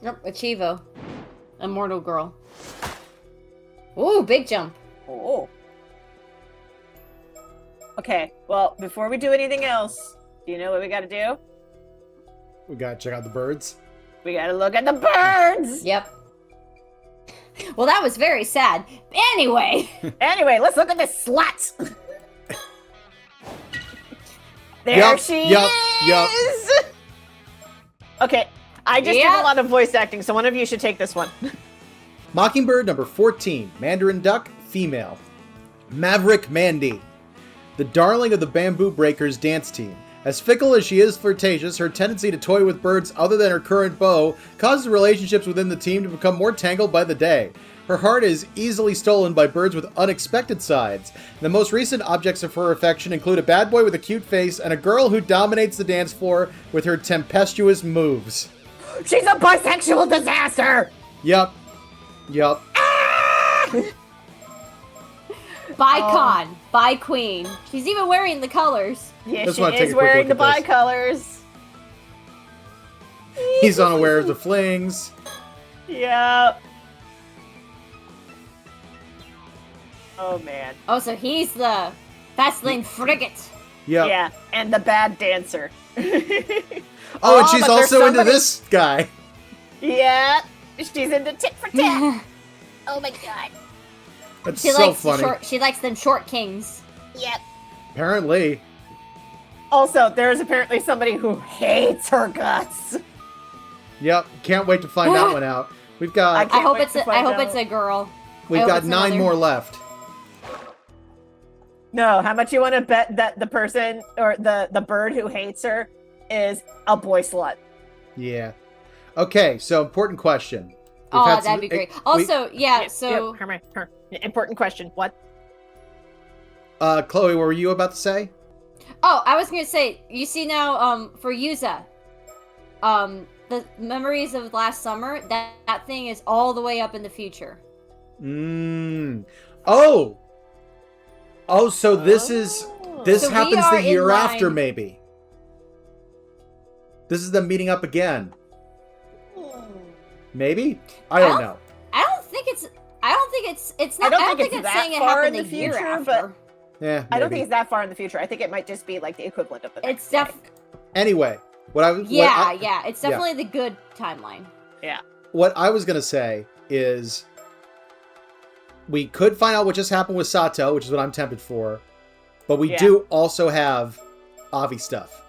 Yep, Achievo. Immortal girl. Ooh, big jump. Oh. Okay, well, before we do anything else, do you know what we gotta do? We gotta check out the birds. We gotta look at the birds! Yep. Well, that was very sad. Anyway. Anyway, let's look at this slut! There she is! Okay, I just did a lot of voice acting, so one of you should take this one. Mockingbird number 14, Mandarin Duck, female. Maverick Mandy, the darling of the Bamboo Breakers dance team. As fickle as she is flirtatious, her tendency to toy with birds other than her current beau causes relationships within the team to become more tangled by the day. Her heart is easily stolen by birds with unexpected sides. The most recent objects of her affection include a bad boy with a cute face and a girl who dominates the dance floor with her tempestuous moves. She's a bisexual disaster! Yup. Yup. Bi-con. Bi-queen. She's even wearing the colors. Yeah, Just she wanna take is a quick wearing the look at this. bi-colors. He's unaware of the flings. Yeah. Oh, man. Oh, so he's the fast lane frigate. Yep. Yeah, and the bad dancer. Oh, and Oh, she's but there's also into somebody- this guy. Yeah, she's into tit for tat. Oh my god. That's She so likes funny. she likes them short kings. Yep. Apparently. Also, there's apparently somebody who hates her guts. Yep. Can't wait to find that one out. We've got I hope wait it's to I find hope out. it's a girl. we've hope got it's 9 another. more left. No, how much you want to bet that the person or the bird who hates her is a boy slut? Yeah. Okay, so important question. We've Oh, had some- that'd be great. we- Also, yeah, so Important question. What? Chloe, what were you about to say? oh, I was gonna say, you see now, for Yuza, the memories of last summer, that thing is all the way up in the future. Oh! Oh, so this is... This So we happens are the in year line- after, maybe. This is them meeting up again. Maybe? I don't know. I don't think it's it's I not. don't think it's that saying it far happened in the the year future, after. but- Yeah, I don't think maybe. it's that far in the future. I think it might just be like the equivalent of the next It's def. thing. Anyway, what I was... Yeah, it's definitely the good timeline. What I was going to say is we could find out what just happened with Sato, which is what I'm tempted for, but we Yeah. do also have Avi stuff.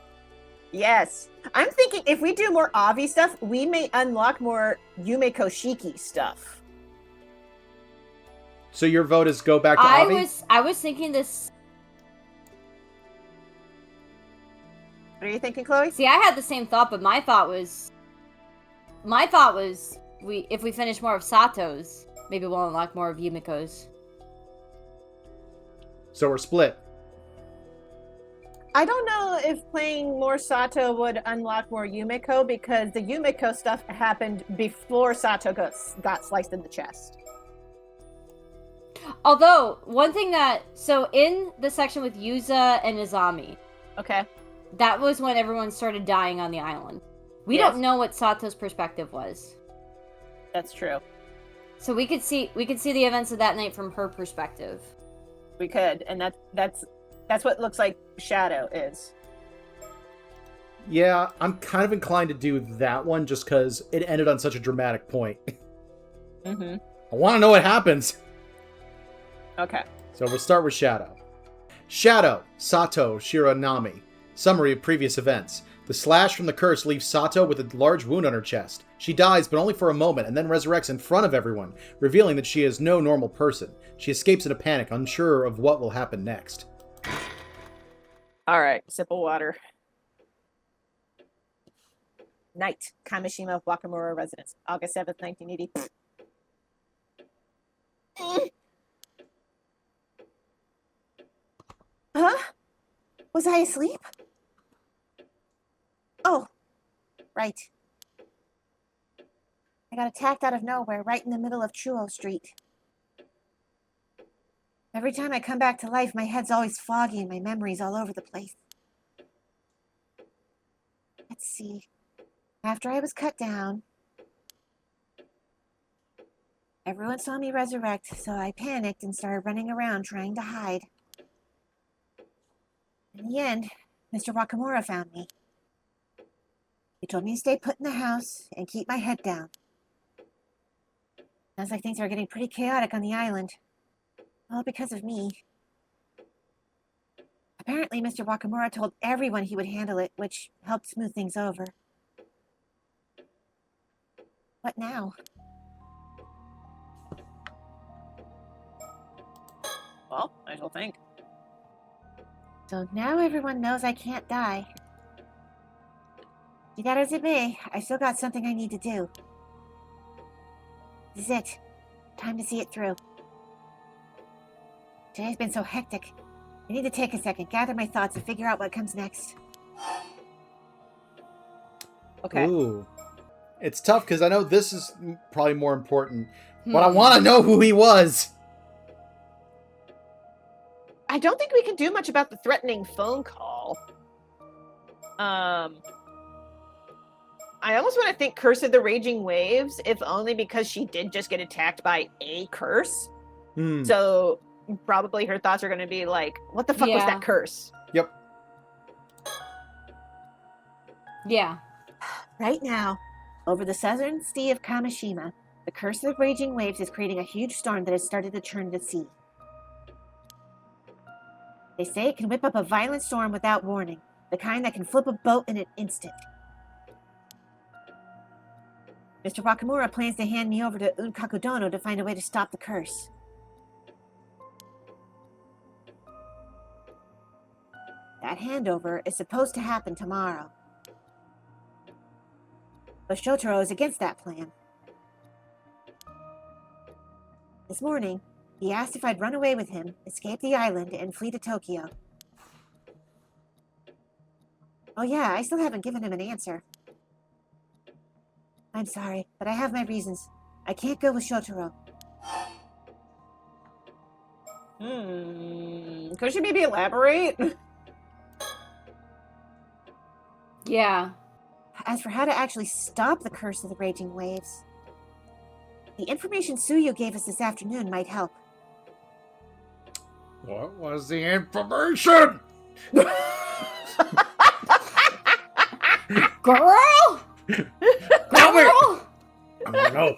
Yes. I'm thinking if we do more Avi stuff, we may unlock more Yume Koshiki stuff. So your vote is go back to Avi? I was thinking this. What are you thinking, Chloe? See, I had the same thought, but my thought was if we finish more of Sato's, maybe we'll unlock more of Yumiko's. So we're split. I don't know if playing more Sato would unlock more Yumiko because the Yumiko stuff happened before Sato got sliced in the chest. Although one thing so in the section with Yuza and Izami, Okay. that was when everyone started dying on the island. We Yes. don't know what Sato's perspective was. That's true. So we could see the events of that night from her perspective. We could, and that's what it looks like Shadow is. Yeah, I'm kind of inclined to do that one just because it ended on such a dramatic point. Mm-hmm. I want to know what happens. Okay. So we'll start with Shadow. Shadow, Sato Shiranami. Summary of previous events. The slash from the curse leaves Sato with a large wound on her chest. She dies, but only for a moment, and then resurrects in front of everyone, revealing that she is no normal person. She escapes in a panic, unsure of what will happen next. All right. Sip of water. Night. Kamishima Wakamura residence. August 7th, 1980. Huh? Was I asleep? Oh, right. I got attacked out of nowhere, right in the middle of Chuo Street. Every time I come back to life, my head's always foggy and my memory's all over the place. Let's see. After I was cut down, Everyone saw me resurrect, so I panicked and started running around trying to hide. In the end, Mr. Wakamura found me. He told me to stay put in the house and keep my head down. Sounds like things are getting pretty chaotic on the island. All because of me. Apparently, Mr. Wakamura told everyone he would handle it, which helped smooth things over. What now? Well, I shall think. So now everyone knows I can't die. Be that as it may, I still got something I need to do. This is it. Time to see it through. Today's been so hectic. I need to take a second, gather my thoughts, and figure out what comes next. Okay. Ooh. It's tough because I know this is probably more important, but I want to know who he was. I don't think we can do much about the threatening phone call. I almost want to think Curse of the Raging Waves, if only because she did just get attacked by a curse. So probably her thoughts are going to be like, what the fuck was that curse? Yep. Yeah. Right now, over the southern sea of Kamishima, the Curse of the Raging Waves is creating a huge storm that has started to turn to sea. They say it can whip up a violent storm without warning, the kind that can flip a boat in an instant. Mr. Wakamura plans to hand me over to Unkakudono to find a way to stop the curse. That handover is supposed to happen tomorrow. But Shotaro is against that plan. This morning, he asked if I'd run away with him, escape the island, and flee to Tokyo. Oh yeah, I still haven't given him an answer. I'm sorry, but I have my reasons. I can't go with Shotaro. Could you maybe elaborate? Yeah. As for how to actually stop the Curse of the Raging Waves, the information Suyu gave us this afternoon might help. What was the information? Girl! Girl! I don't know.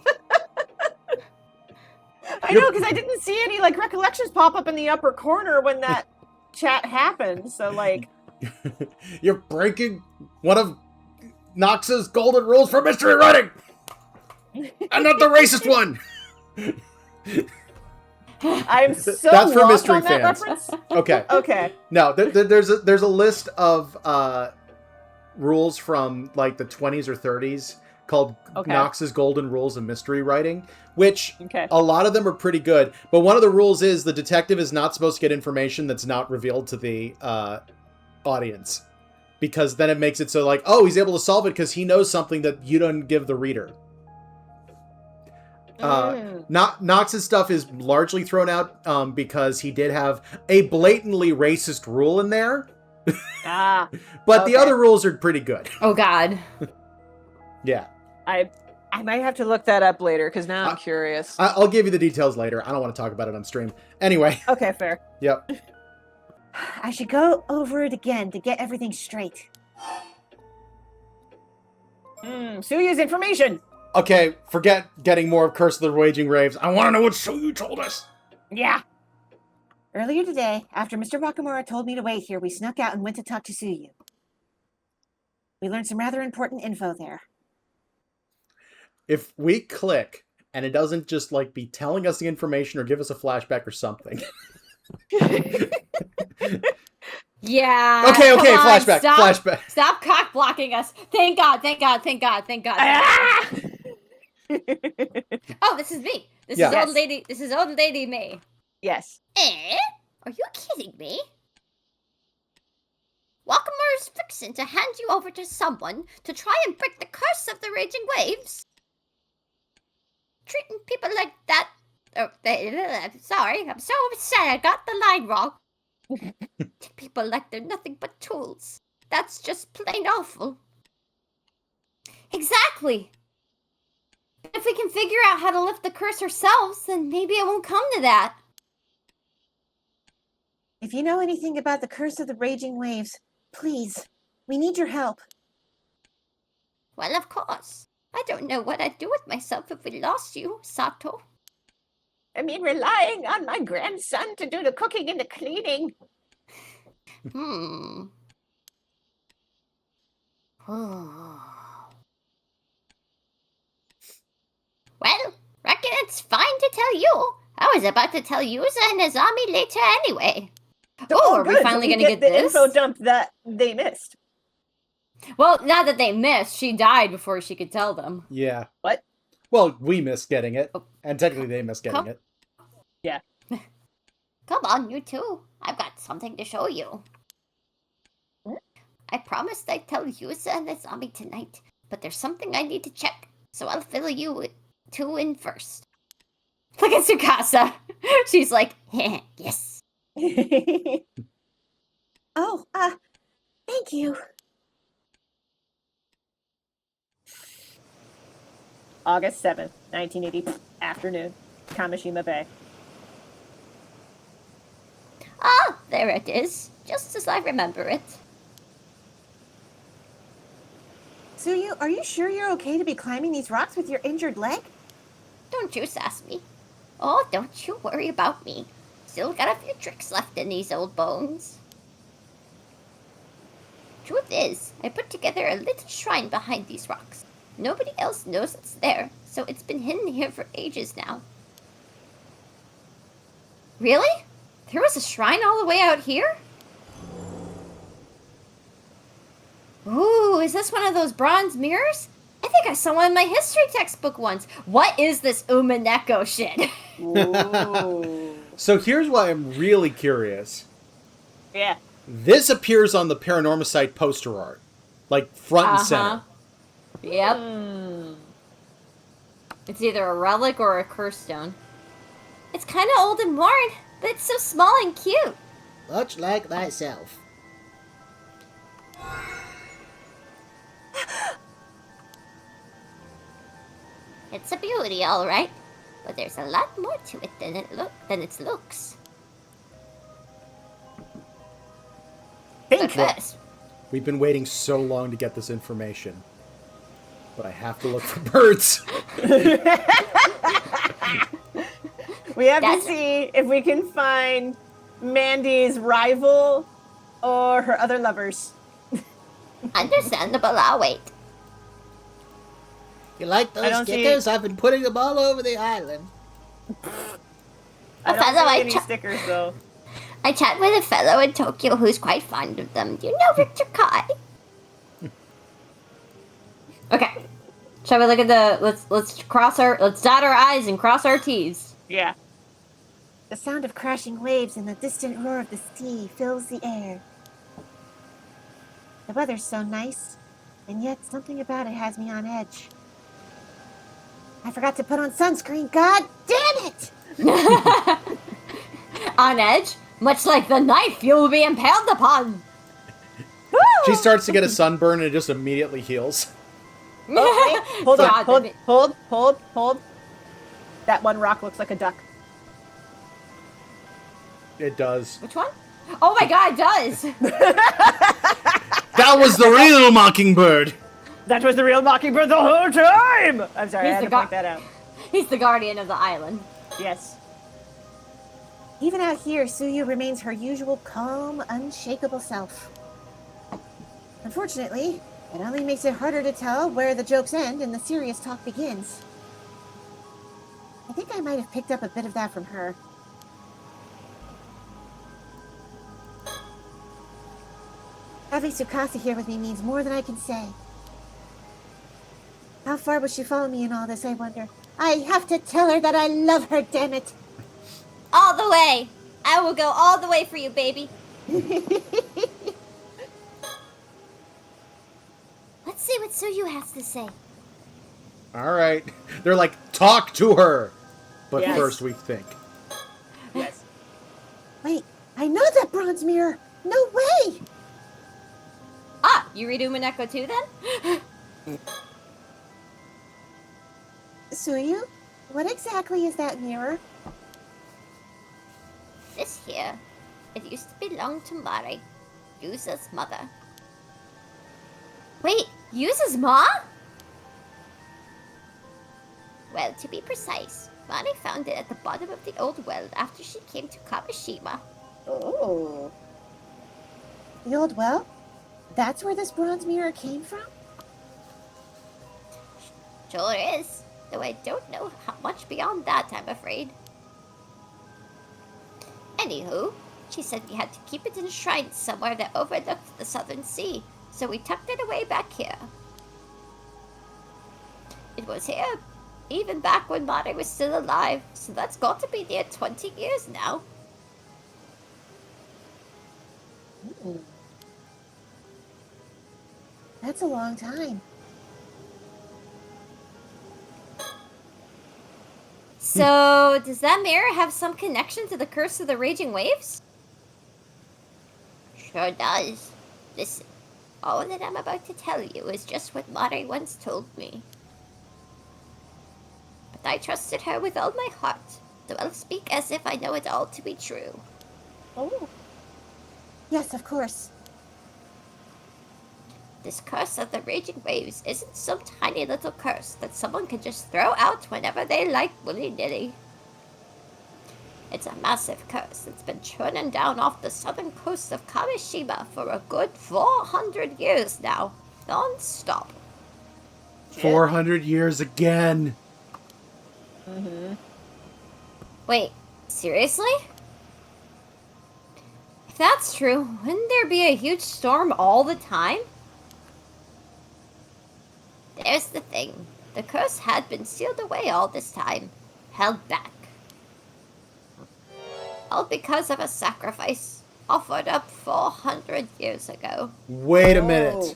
I know, because I didn't see any like recollections pop up in the upper corner when that chat happened. So like, You're breaking one of Nox's golden rules for mystery writing, and not the racist one. I'm so That's for lost mystery on that fans. reference. Okay. Okay. No, there's a list of rules from like the 20s or 30s called Nox's golden rules of mystery writing, which a lot of them are pretty good. But one of the rules is the detective is not supposed to get information that's not revealed to the audience, because then it makes it so like, oh, he's able to solve it because he knows something that you don't give the reader. Nox's stuff is largely thrown out because he did have a blatantly racist rule in there. But the other rules are pretty good. Oh God. Yeah. I might have to look that up later because now I'm curious. I'll give you the details later. I don't want to talk about it on stream. Anyway. Okay, fair. Yep. I should go over it again to get everything straight. Suyu's information. Okay, forget getting more of Curse of the Raging Waves. I want to know what Suyu told us. Yeah. Earlier today, after Mr. Wakamura told me to wait here, we snuck out and went to talk to Suyu. We learned some rather important info there. If we click and it doesn't just like be telling us the information or give us a flashback or something. Yeah. Okay, on, flashback. Stop cock blocking us. Thank God. Oh, this is me. This is old lady. This is old lady me. Yes. Are you kidding me? Walkemer's fixin' to hand you over to someone to try and break the curse of the raging waves. Treating people like that. Sorry, I'm so upset. I got the line wrong. Treat people like they're nothing but tools. That's just plain awful. Exactly. If we can can figure out how to lift the curse ourselves, then maybe it won't come to that. If you know anything about the curse of the raging waves, please, we need your help. Well, of course. I don't know what I'd do with myself if we lost you, Sato. I mean, relying on my grandson to do the cooking and the cleaning. Well, reckon it's fine to tell you. I was about to tell Yuza and Azami later anyway. Oh, are we good. finally So gonna get the this? info dump that they missed. Well, not that they missed. She died before she could tell them. Yeah. What? Well, we missed getting it. And technically they missed getting it. Yeah. Come on, you two. I've got something to show you. I promised I'd tell Yuza and Azami tonight, but there's something I need to check, so I'll fill you two in first. Look at Tsukasa. She's like, yes. Oh, thank you. August 7th, 1980, afternoon, Kamishima Bay. Ah, there it is. Just as I remember it. Suyu, are you sure you're okay to be climbing these rocks with your injured leg? Don't you sass me. Oh, don't you worry about me. Still got a few tricks left in these old bones. Truth is, I put together a little shrine behind these rocks. Nobody else knows it's there, so it's been hidden here for ages now. Really? There was a shrine all the way out here? Ooh, is this one of those bronze mirrors? I think I saw one in my history textbook once. What is this Umaneko shit? So here's why I'm really curious. Yeah. This appears on the Paranormasight poster art. Like, front and center. Yep. It's either a relic or a curse stone. It's kind of old and worn, but it's so small and cute. Much like myself. It's a beauty, all right, but there's a lot more to it than its looks. But first, We've been waiting so long to get this information. But I have to look for birds. We have to see if we can find Mandy's rival or her other lovers. Understandable, I'll wait. You like I those don't see- stickers? I've been putting them all over the island. I don't fellow, see any stickers though. I chat with a fellow in Tokyo who's quite fond of them. Do you know Victor Kai? Okay. Shall we look at the let's dot our I's and cross our T's. Yeah. The sound of crashing waves and the distant roar of the sea fills the air. The weather's so nice, and yet something about it has me on edge. I forgot to put on sunscreen. God damn it! On edge, much like the knife you will be impaled upon. She starts to get a sunburn and it just immediately heals. Oh, wait. Hold on. God, Hold. That one rock looks like a duck. It does. Which one? Oh my god, it does! That was the real mockingbird! That was the real mockingbird the whole time! I'm sorry, I He's had the to point that out. He's the guardian of the island. Yes. Even out here, Suyu remains her usual calm, unshakable self. Unfortunately, it only makes it harder to tell where the jokes end and the serious talk begins. I think I might have picked up a bit of that from her. Having Tsukasa here with me means more than I can say. How far will she follow me in all this, I wonder? I have to tell her that I love her, damn it! All the way! I will go all the way for you, baby. Let's see what Suyu has to say. Alright. They're like, talk to her! But Yes. first we think. Yes. Wait, I know that bronze mirror! No way! Ah, you read Umaneko too then? Suyu, what exactly is that mirror? This here, it used to belong to Mari, Yuza's mother. Wait, Yuza's mom? Well, to be precise, Mari found it at the bottom of the old well after she came to Kamishima. Oh. The old well? That's where this bronze mirror came from? Sure is, though I don't know how much beyond that, I'm afraid. Anywho, she said we had to keep it enshrined somewhere that overlooked the southern sea, so we tucked it away back here. It was here even back when Mari was still alive, so that's got to be near 20 years now. That's a long time. So, does that mirror have some connection to the Curse of the Raging Waves? Sure does. Listen, all that I'm about to tell you is just what Mari once told me. But I trusted her with all my heart, so I'll speak as if I know it all to be true. Oh. Yes, of course. This Curse of the Raging Waves isn't some tiny little curse that someone can just throw out whenever they like willy-nilly. It's a massive curse that's been churning down off the southern coast of Kamishima for a good 400 years now, non-stop. 400 years again. Mm-hmm. Wait, seriously? If that's true, wouldn't there be a huge storm all the time? There's the thing. The curse had been sealed away all this time, held back. All because of a sacrifice offered up 400 years ago. Wait a minute. Oh.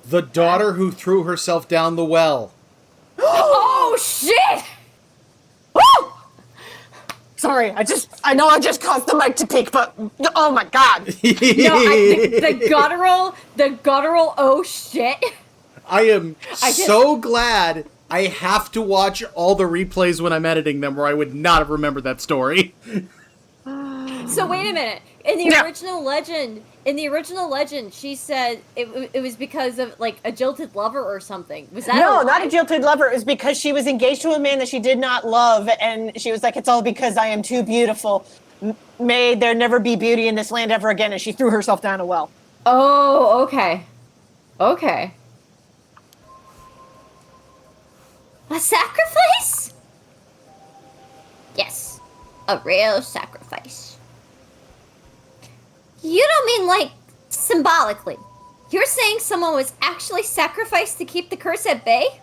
The daughter who threw herself down the well. Oh, shit! Woo! Sorry, I know I just caused the mic to peak, but oh my god. No, the guttural oh shit. I am so glad I have to watch all the replays when I'm editing them, or I would not have remembered that story. So wait a minute. In the original legend, she said it was because of like a jilted lover or something. Was that No, a not lie? a jilted lover. It was because she was engaged to a man that she did not love, and she was like, "It's all because I am too beautiful. May there never be beauty in this land ever again," and she threw herself down a well. Oh, okay. Okay. A sacrifice? Yes, a real sacrifice. You don't mean like symbolically. You're saying someone was actually sacrificed to keep the curse at bay?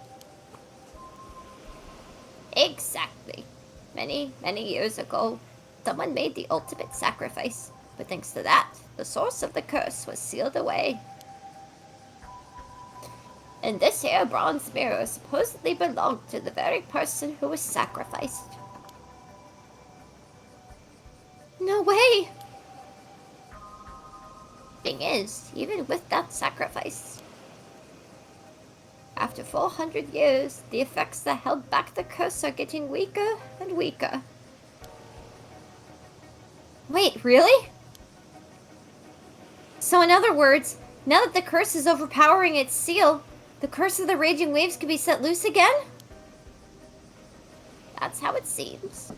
Exactly. Many, many years ago, someone made the ultimate sacrifice. But thanks to that, the source of the curse was sealed away. And this here bronze mirror supposedly belonged to the very person who was sacrificed. No way! Thing is, even with that sacrifice, after 400 years, the effects that held back the curse are getting weaker and weaker. Wait, really? So in other words, now that the curse is overpowering its seal, the curse of the raging waves can be set loose again? That's how it seems.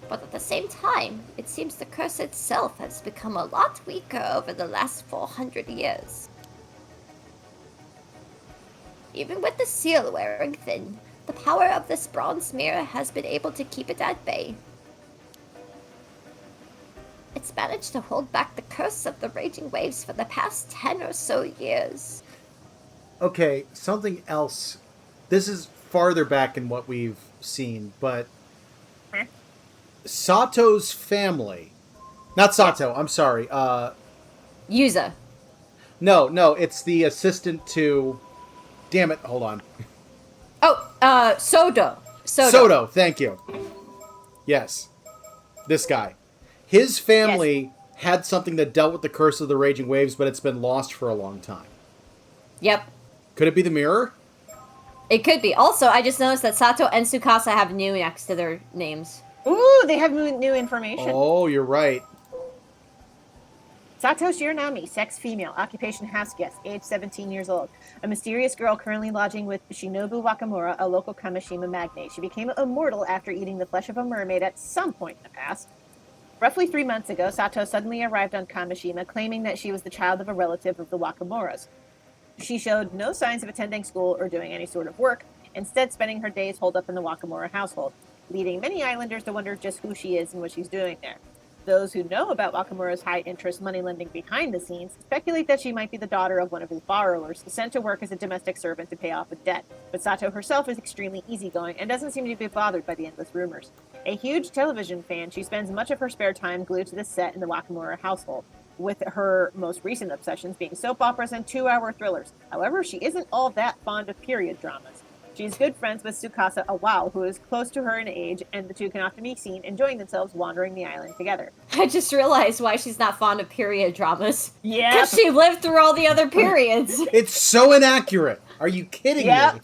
But at the same time, it seems the curse itself has become a lot weaker over the last 400 years. Even with the seal wearing thin, the power of this bronze mirror has been able to keep it at bay. It's managed to hold back the curse of the raging waves for the past 10 or so years. Okay, something else. This is farther back in what we've seen, but Sato's family. Not Sato, I'm sorry. Yuza. No, it's the assistant to... Damn it, hold on. Oh, Sodo. Sodo, thank you. Yes. This guy. His family had something that dealt with the curse of the raging waves, but it's been lost for a long time. Yep. Could it be the mirror? It could be. Also, I just noticed that Sato and Tsukasa have new next to their names. Ooh, they have new information. Oh, you're right. Sato Shiranami, sex female, occupation house guest, age 17 years old. A mysterious girl currently lodging with Shinobu Wakamura, a local Kamishima magnate. She became immortal after eating the flesh of a mermaid at some point in the past. Roughly 3 months ago, Sato suddenly arrived on Kamishima, claiming that she was the child of a relative of the Wakamuras. She showed no signs of attending school or doing any sort of work, instead spending her days holed up in the Wakamura household, leading many islanders to wonder just who she is and what she's doing there. Those who know about Wakamura's high-interest moneylending behind the scenes speculate that she might be the daughter of one of his borrowers, sent to work as a domestic servant to pay off a debt. But Sato herself is extremely easygoing and doesn't seem to be bothered by the endless rumors. A huge television fan, she spends much of her spare time glued to the set in the Wakamura household, with her most recent obsessions being soap operas and 2-hour thrillers. However, she isn't all that fond of period dramas. She's good friends with Tsukasa Awao, who is close to her in age, and the two can often be seen enjoying themselves wandering the island together. I just realized why she's not fond of period dramas. Yeah. Because she lived through all the other periods. It's so inaccurate. Are you kidding me?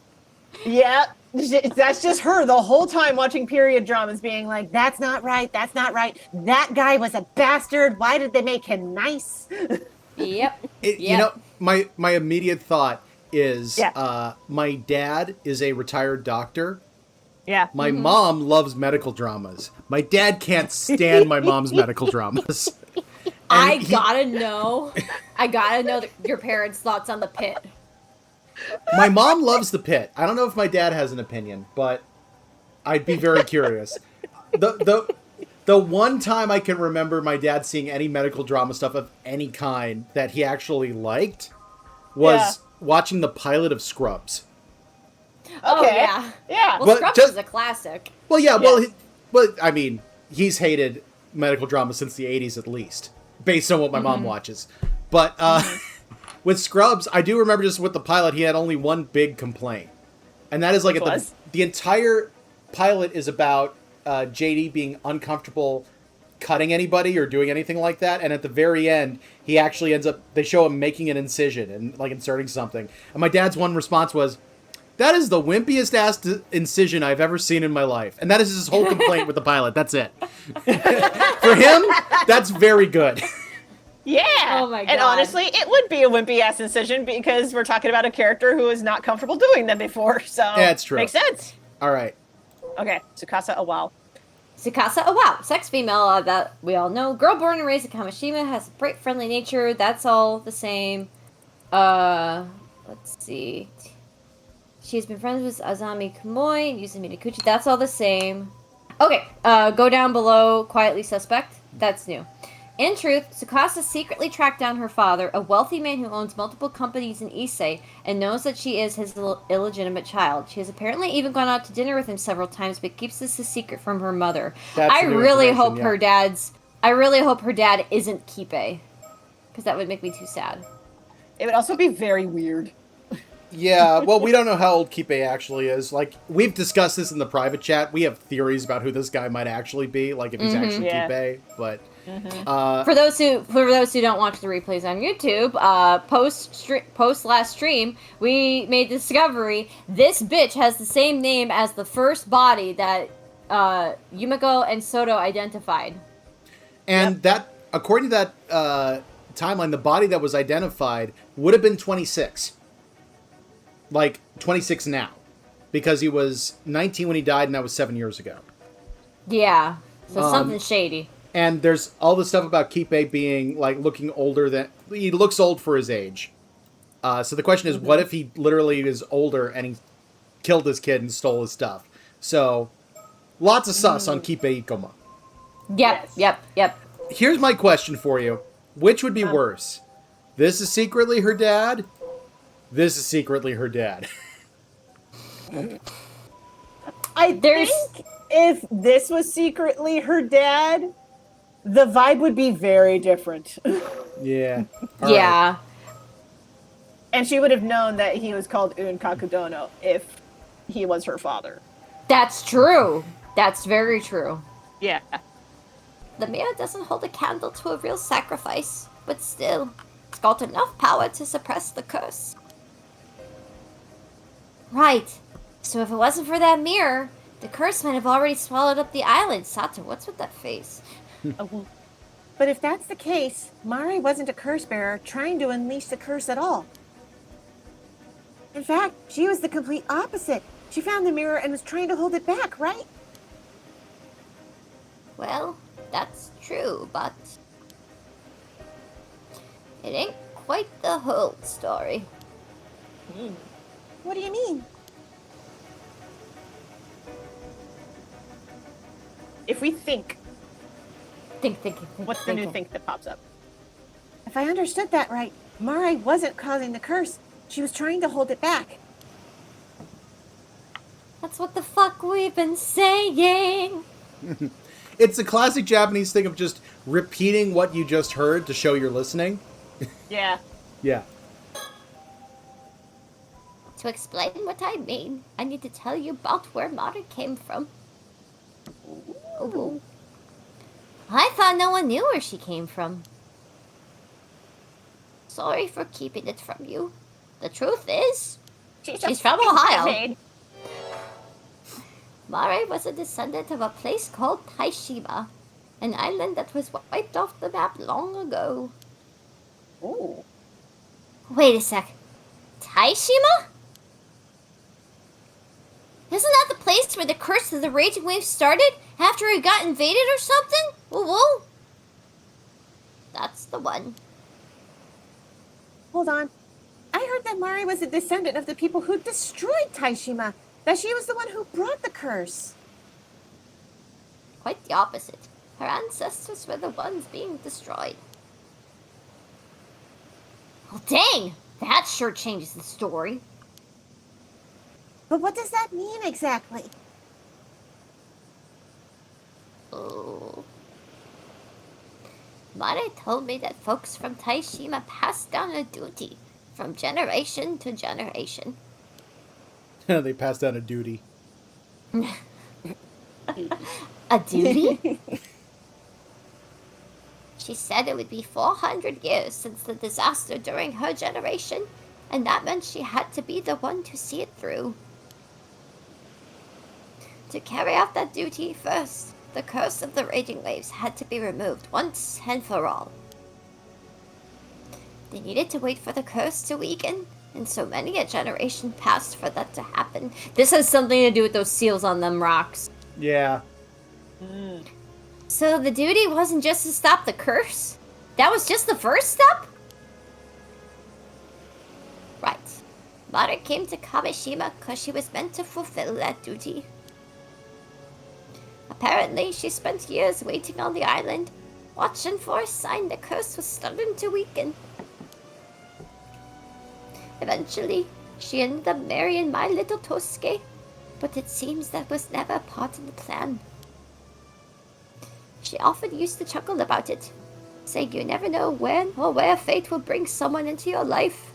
Yeah. That's just her the whole time watching period dramas being like, that's not right, that's not right. That guy was a bastard. Why did they make him nice? Yep. You know, my immediate thought is my dad is a retired doctor. Yeah. My mom loves medical dramas. My dad can't stand my mom's medical dramas. I gotta know your parents' thoughts on The Pit. My mom loves The Pit. I don't know if my dad has an opinion, but I'd be very curious. The one time I can remember my dad seeing any medical drama stuff of any kind that he actually liked was watching the pilot of Scrubs. Oh, yeah. Yeah. Well, But Scrubs just- is a classic. Well, yeah, well, I mean, he's hated medical drama since the 80s at least, based on what my mom watches. But with Scrubs, I do remember just with the pilot, he had only one big complaint. And that is like the entire pilot is about JD being uncomfortable cutting anybody or doing anything like that. And at the very end, he actually they show him making an incision and like inserting something. And my dad's one response was, "That is the wimpiest ass incision I've ever seen in my life." And that is his whole complaint with the pilot. That's it. For him, that's very good. Yeah. Oh my God. And honestly, it would be a wimpy ass incision because we're talking about a character who is not comfortable doing them before. So Yeah, it's true. Makes sense. All right. Okay. Tsukasa Awao. Tsukasa, oh wow, sex female, that we all know. Girl born and raised in Kamishima, has a bright, friendly nature. That's all the same. Let's see. She has been friends with Azami Kamoi and Yuzumi Nikuchi. That's all the same. Okay, go down below. Quietly suspect. That's new. In truth, Tsukasa secretly tracked down her father, a wealthy man who owns multiple companies in Issei, and knows that she is his illegitimate child. She has apparently even gone out to dinner with him several times, but keeps this a secret from her mother. I really hope her dad isn't Kipe, because that would make me too sad. It would also be very weird. Yeah, well, we don't know how old Kipe actually is. Like, we've discussed this in the private chat. We have theories about who this guy might actually be, like if he's actually Kipe, but... For those who don't watch the replays on YouTube, post last stream, we made the discovery this bitch has the same name as the first body that Yumiko and Soto identified. And that, according to that timeline, the body that was identified would have been 26. Like, 26 now. Because he was 19 when he died, and that was 7 years ago. Yeah, so something shady. And there's all this stuff about Kipe being, like, looking older than... He looks old for his age. So the question is, what if he literally is older and he killed his kid and stole his stuff? So, lots of sus on Kipe Ikoma. Yep. Here's my question for you. Which would be worse? This is secretly her dad? This is secretly her dad. I think if this was secretly her dad, the vibe would be very different. Yeah. Yeah. Right. And she would have known that he was called Unkakudono if he was her father. That's true. That's very true. Yeah. The mirror doesn't hold a candle to a real sacrifice, but still, it's got enough power to suppress the curse. Right. So if it wasn't for that mirror, the curse might have already swallowed up the island. Sato, what's with that face? Oh, But if that's the case, Mari wasn't a curse bearer trying to unleash the curse at all. In fact, she was the complete opposite. She found the mirror and was trying to hold it back, right? Well, that's true, but it ain't quite the whole story. What do you mean? if we think, Think. what's the new think that pops up? If I understood that right, Mari wasn't causing the curse. She was trying to hold it back. That's what the fuck we've been saying. It's a classic Japanese thing of just repeating what you just heard to show you're listening. Yeah. Yeah. To explain what I mean, I need to tell you about where Mari came from. Ooh. I thought no one knew where she came from. Sorry for keeping it from you. The truth is, she's from Ohio. Maid. Mari was a descendant of a place called Taishima, an island that was wiped off the map long ago. Ooh. Wait a sec. Taishima? Isn't that the place where the curse of the raging wave started after it got invaded or something? Whoa. That's the one. Hold on. I heard that Mari was a descendant of the people who destroyed Taishima. That she was the one who brought the curse. Quite the opposite. Her ancestors were the ones being destroyed. Well, dang! That sure changes the story. But what does that mean exactly? Oh. Mare told me that folks from Taishima passed down a duty from generation to generation. They passed down a duty. A duty? She said it would be 400 years since the disaster during her generation, and that meant she had to be the one to see it through. To carry out that duty first, the curse of the raging waves had to be removed once and for all. They needed to wait for the curse to weaken, and so many a generation passed for that to happen. This has something to do with those seals on them rocks. Yeah. So the duty wasn't just to stop the curse? That was just the first step? Right. Mara came to Kamishima because she was meant to fulfill that duty. Apparently, she spent years waiting on the island, watching for a sign the curse was starting to weaken. Eventually, she ended up marrying my little Tosuke, but it seems that was never part of the plan. She often used to chuckle about it, saying you never know when or where fate will bring someone into your life.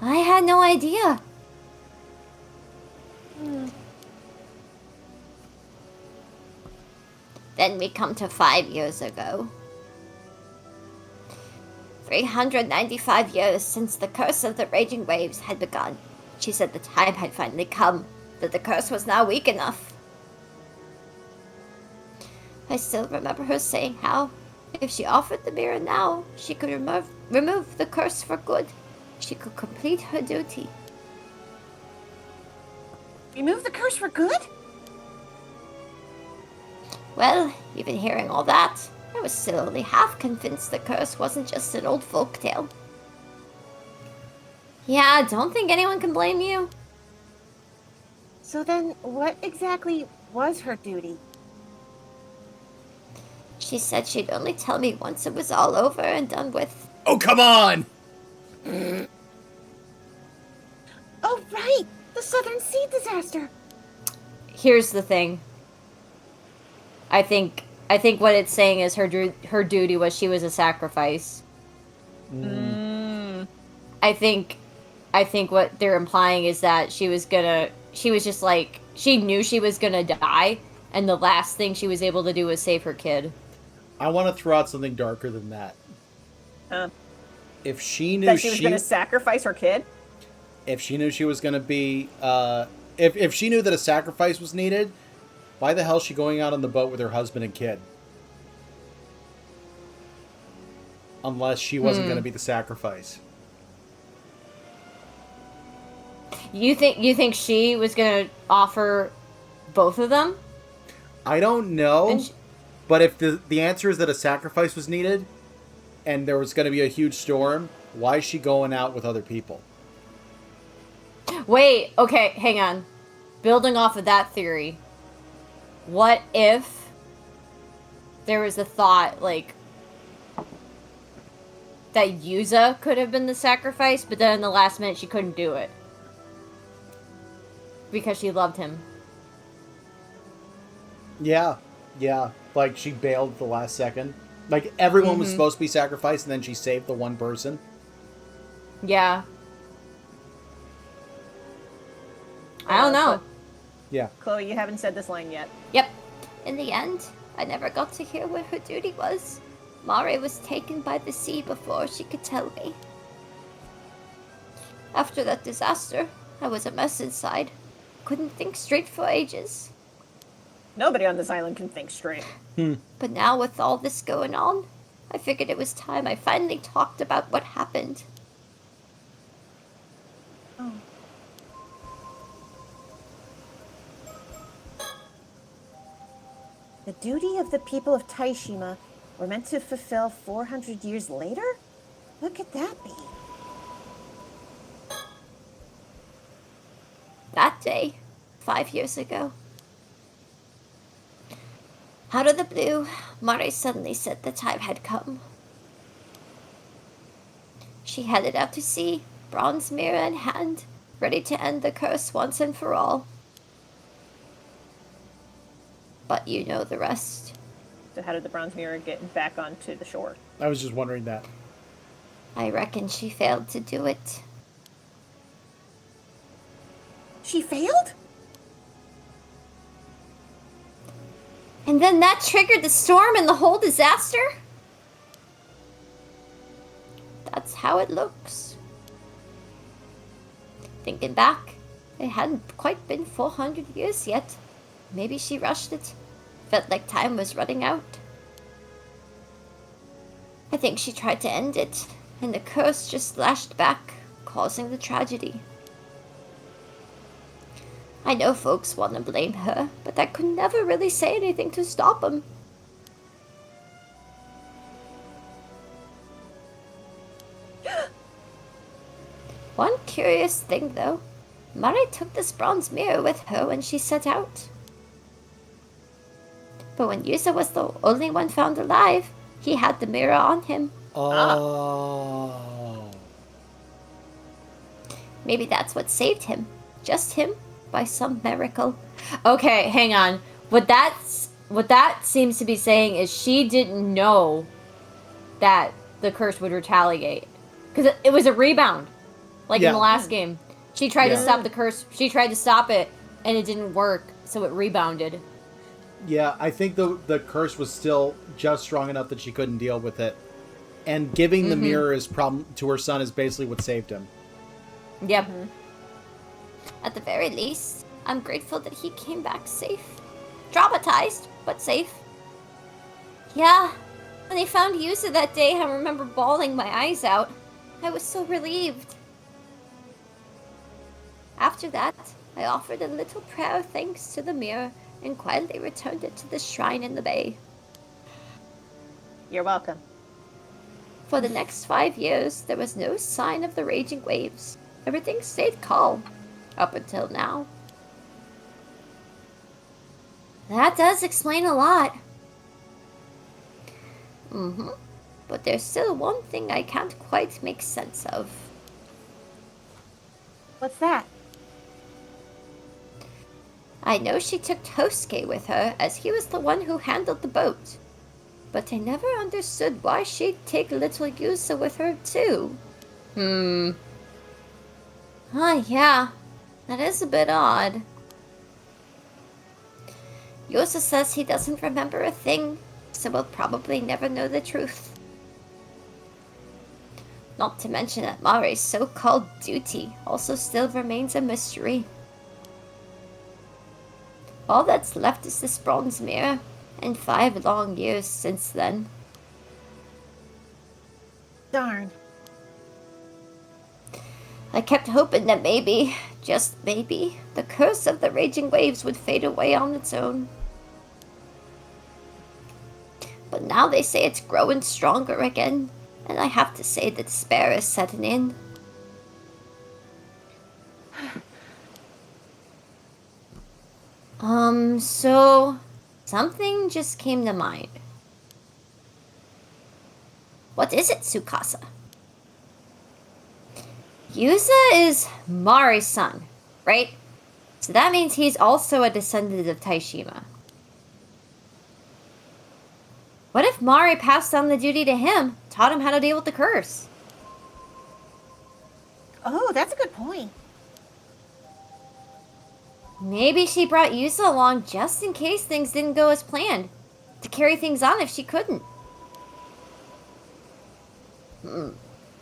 I had no idea. Then we come to 5 years ago. 395 years since the curse of the raging waves had begun. She said the time had finally come, that the curse was now weak enough. I still remember her saying how, if she offered the mirror now, she could remove the curse for good. She could complete her duty. Remove the curse for good? Well, even hearing all that, I was still only half convinced the curse wasn't just an old folktale. Yeah, I don't think anyone can blame you. So then, what exactly was her duty? She said she'd only tell me once it was all over and done with. Oh, come on! Oh, right! The Southern Sea disaster! Here's the thing. I think what it's saying is her duty was she was a sacrifice. I think what they're implying is that she was just like, she knew she was gonna die, and the last thing she was able to do was save her kid. I want to throw out something darker than that. Huh. If she knew That she was going to sacrifice her kid? if she knew she was going to be, if she knew that a sacrifice was needed, why the hell is she going out on the boat with her husband and kid? Unless she wasn't going to be the sacrifice. You think she was gonna offer both of them? I don't know. And But if the answer is that a sacrifice was needed, and there was going to be a huge storm, why is she going out with other people? Wait, okay, hang on. Building off of that theory, what if there was a thought, like, that Yuza could have been the sacrifice, but then in the last minute she couldn't do it? Because she loved him. Yeah. Like, she bailed at the last second. Like, everyone was supposed to be sacrificed, and then she saved the one person. Yeah. I don't know. Yeah. Chloe, you haven't said this line yet. Yep. In the end, I never got to hear what her duty was. Mare was taken by the sea before she could tell me. After that disaster, I was a mess inside. Couldn't think straight for ages. Nobody on this island can think straight. But now with all this going on, I figured it was time I finally talked about what happened. Oh. The duty of the people of Taishima were meant to fulfill 400 years later? What could that be? That day, 5 years ago. Out of the blue, Mare suddenly said the time had come. She headed out to sea, bronze mirror in hand, ready to end the curse once and for all. But you know the rest. So how did the bronze mirror get back onto the shore? I was just wondering that. I reckon she failed to do it. She failed? And then that triggered the storm and the whole disaster? That's how it looks. Thinking back, it hadn't quite been 400 years yet. Maybe she rushed it. Felt like time was running out. I think she tried to end it, and the curse just lashed back, causing the tragedy. I know folks want to blame her, but I could never really say anything to stop them. One curious thing, though. Mare took this bronze mirror with her when she set out. But when Yusa was the only one found alive, he had the mirror on him. Oh. Maybe that's what saved him. Just him, by some miracle. Okay, hang on. What that seems to be saying is she didn't know that the curse would retaliate. Because it was a rebound. Like in the last game. She tried to stop the curse. She tried to stop it, and it didn't work, so it rebounded. Yeah, I think the curse was still just strong enough that she couldn't deal with it. And giving the mirror to her son is basically what saved him. Yep. At the very least, I'm grateful that he came back safe. Traumatized, but safe. Yeah, when they found Yusa that day, I remember bawling my eyes out. I was so relieved. After that, I offered a little prayer of thanks to the mirror and quietly returned it to the shrine in the bay. You're welcome. For the next 5 years, there was no sign of the raging waves. Everything stayed calm, up until now. That does explain a lot. But there's still one thing I can't quite make sense of. What's that? I know she took Tosuke with her, as he was the one who handled the boat. But I never understood why she'd take little Yusa with her, too. Yeah. That is a bit odd. Yusa says he doesn't remember a thing, so we'll probably never know the truth. Not to mention that Mari's so-called duty also still remains a mystery. All that's left is this bronze mirror, and 5 long years since then. Darn. I kept hoping that maybe, just maybe, the curse of the raging waves would fade away on its own. But now they say it's growing stronger again, and I have to say that despair is setting in. So something just came to mind. What is it, Tsukasa? Yuza is Mari's son, right? So that means he's also a descendant of Taishima. What if Mari passed down the duty to him, taught him how to deal with the curse? Oh, that's a good point. Maybe she brought Yusa along just in case things didn't go as planned, to carry things on if she couldn't.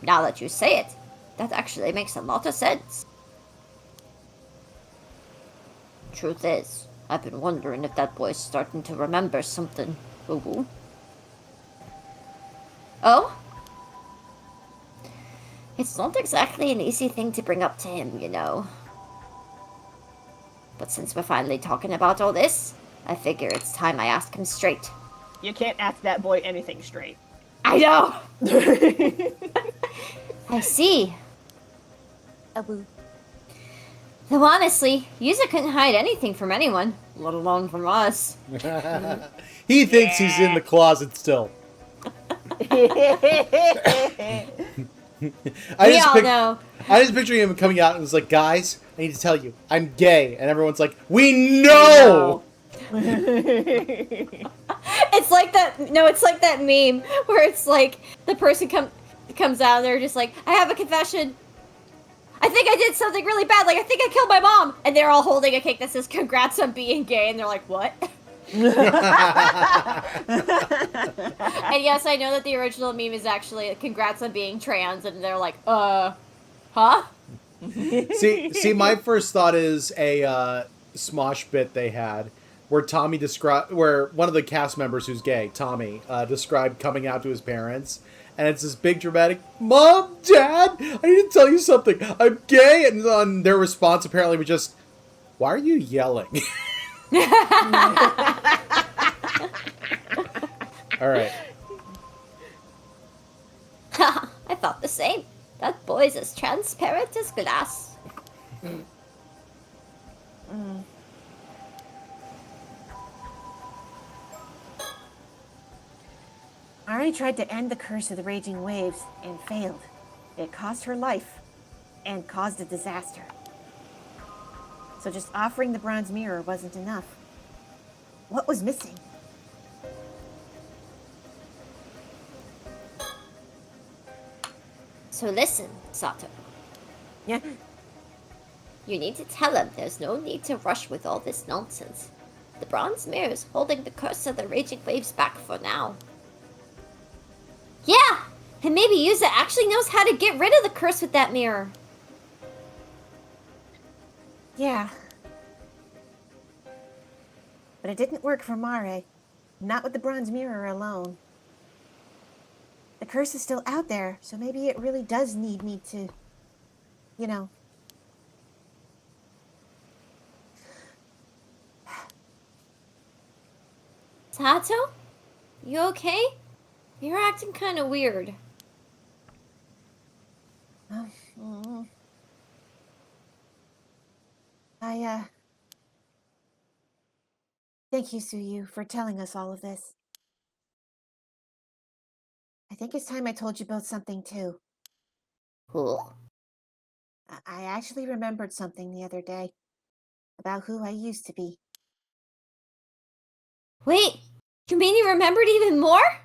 Now that you say it, that actually makes a lot of sense. Truth is, I've been wondering if that boy's starting to remember something. Ooh. Oh? It's not exactly an easy thing to bring up to him, you know. But since we're finally talking about all this, I figure it's time I ask him straight. You can't ask that boy anything straight. I know! I see. Abu. Though honestly, Yuza couldn't hide anything from anyone, let alone from us. He thinks he's in the closet still. We all know. I just picture him coming out and was like, guys, I need to tell you, I'm gay. And everyone's like, we know! It's like that. No, it's like that meme where it's like the person comes out and they're just like, I have a confession. I think I did something really bad. Like, I think I killed my mom. And they're all holding a cake that says, congrats on being gay. And they're like, what? And yes, I know that the original meme is actually congrats on being trans. And they're like, huh? See, my first thought is a Smosh bit they had where where one of the cast members who's gay, Tommy, described coming out to his parents, and it's this big dramatic, Mom, Dad, I need to tell you something, I'm gay, and then their response apparently was just, why are you yelling? All right. I thought the same. That boy's as transparent as glass. Ari tried to end the curse of the raging waves and failed. It cost her life and caused a disaster. So just offering the bronze mirror wasn't enough. What was missing? So listen, Sato. Yeah. You need to tell him there's no need to rush with all this nonsense. The bronze mirror is holding the curse of the raging waves back for now. Yeah! And maybe Yuza actually knows how to get rid of the curse with that mirror. Yeah. But it didn't work for Mare. Not with the bronze mirror alone. The curse is still out there, so maybe it really does need me to, you know. Sato? You okay? You're acting kind of weird. Thank you, Suyu, for telling us all of this. I think it's time I told you both something, too. Cool. I actually remembered something the other day about who I used to be. Wait, you mean you remembered even more?